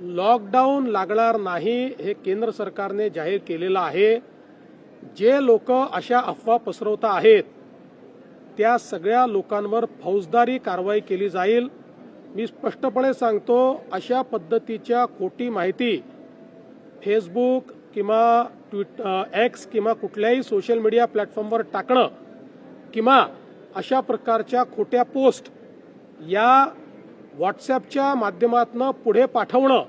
Lockdown लागणार नाही हे केंद्र सरकारने जाहीर केलेलं आहे। जे लोक अशा अफवा पसरवत आहेत त्या सगळ्या लोकांवर फौजदारी कारवाई केली जाईल। मी स्पष्टपणे सांगतो, अशा पद्धतीच्या खोटी माहिती फेसबुक किंवा एक्स किंवा कुठल्याही सोशल मीडिया प्लॅटफॉर्मवर टाकणं किंवा अशा प्रकारच्या खोट्या पोस्ट या व्हॉट्सॲपच्या माध्यमातून पुढे पाठवणं,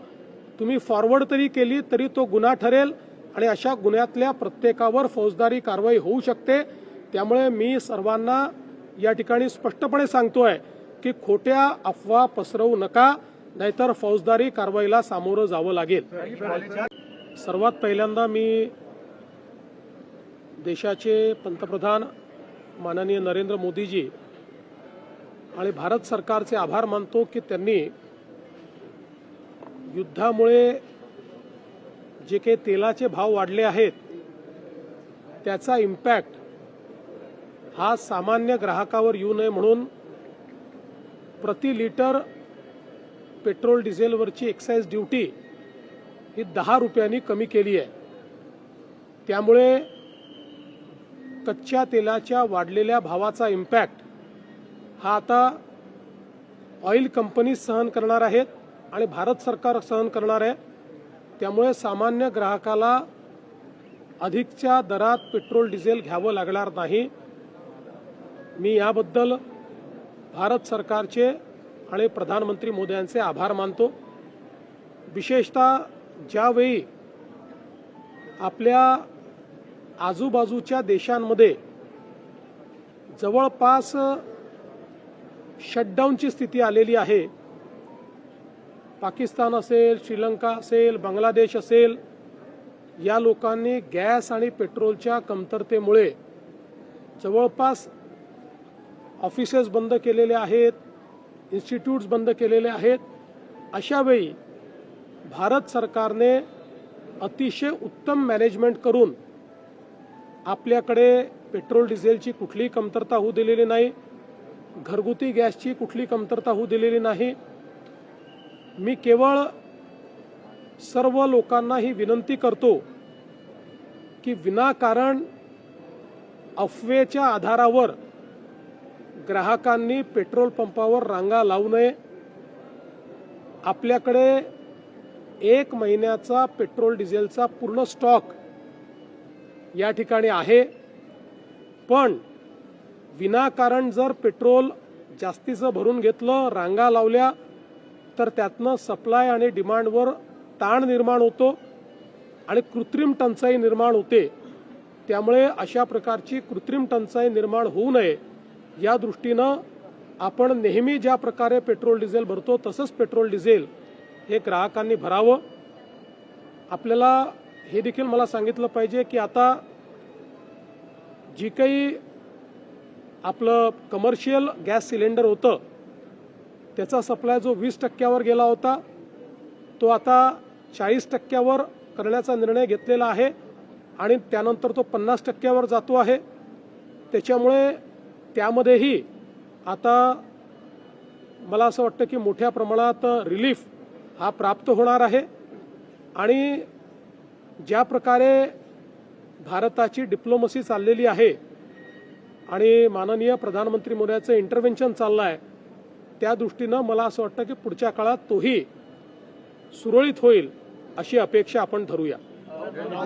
तुम्ही फॉरवर्ड तरी केली तरी तो गुन्हा ठरेल आणि अशा गुन्ह्यातल्या प्रत्येकावर फौजदारी कारवाई होऊ शकते। त्यामुळे मी सर्वांना या ठिकाणी स्पष्टपणे सांगतोय की खोट्या अफवा पसरवू नका, नाहीतर फौजदारी कारवाईला सामोरं जावं लागेल। सर्वात पहिल्यांदा मी देशाचे पंतप्रधान माननीय नरेंद्र मोदीजी आणि भारत सरकारचे आभार मानतो की त्यांनी युद्धामुळे जे काही तेलाचे भाव वाढले आहेत त्याचा इम्पॅक्ट हा सामान्य ग्राहकावर येऊ नये म्हणून प्रति लिटर पेट्रोल डिझेलवरची एक्साइज ड्यूटी ही 10 रुपयांनी कमी केली आहे। त्यामुळे कच्च्या तेलाच्या वाढलेल्या भावाचा इम्पॅक्ट हा आता ऑइल कंपनी सहन करणार आहेत आणि भारत सरकार सहन करणार आहे। त्यामुळे सामान्य ग्राहकाला अधिकच्या दरात पेट्रोल डिझेल घ्यावं लागणार नाही। मी याबद्दल भारत सरकारचे आणि प्रधानमंत्री मोदी यांचे आभार मानतो। विशेषतः ज्यावेळी आपल्या आजूबाजूच्या देशांमध्ये जवळपास शटडाऊनची स्थिती आलेली आहे, पाकिस्तान असेल, श्रीलंका असेल, बांगलादेश असेल, या लोकांनी गॅस आणि पेट्रोलच्या कमतरतेमुळे जवळपास ऑफिसेस बंद केलेले आहेत, इन्स्टिट्यूट्स बंद केलेले आहेत। अशा वेळी भारत सरकारने अतिशय उत्तम मॅनेजमेंट करून आपल्याकडे पेट्रोल डिझेलची कुठलीही कमतरता होऊ दिलेली नाही, घरगुती गॅसची कुठली कमतरता होऊ दिलेली नाही। मी केवळ सर्व लोकांना ही विनंती करतो की विनाकारण अफवेच्या आधारावर ग्राहकांनी पेट्रोल पंपावर रांगा लावू नये। आपल्याकडे 1 महिन्याचा पेट्रोल डिझेलचा पूर्ण स्टॉक या ठिकाणी आहे, पण विनाकारण जर पेट्रोल जास्तीचं भरून घेतलं, रांगा लावल्या, तर त्यातनं सप्लाय आणि डिमांडवर ताण निर्माण होतो आणि कृत्रिम टंचाई निर्माण होते। त्यामुळे अशा प्रकारची कृत्रिम टंचाई निर्माण होऊ नये या दृष्टीनं आपण नेहमी ज्या प्रकारे पेट्रोल डिझेल भरतो तसंच पेट्रोल डिझेल हे ग्राहकांनी भरावं। आपल्याला हे देखील मला सांगितलं पाहिजे की आता जी काही आपलं कमर्शियल गॅस सिलेंडर होतं त्याचा सप्लाय जो 20% गेला होता तो आता 40% करण्याचा निर्णय घेतलेला आहे आणि त्यानंतर तो 50% जातो आहे। त्याच्यामुळे त्यामध्येही आता मला असं वाटतं की मोठ्या प्रमाणात रिलीफ हा प्राप्त होणार आहे आणि ज्या प्रकारे भारताची डिप्लोमसी चाललेली आहे आणि माननीय प्रधानमंत्री मोदींचं इंटरव्हेन्शन चाललं आहे, त्या दृष्टीनं मला असं वाटतं की पुढच्या काळात तोही सुरळीत होईल अशी अपेक्षा आपण धरूया।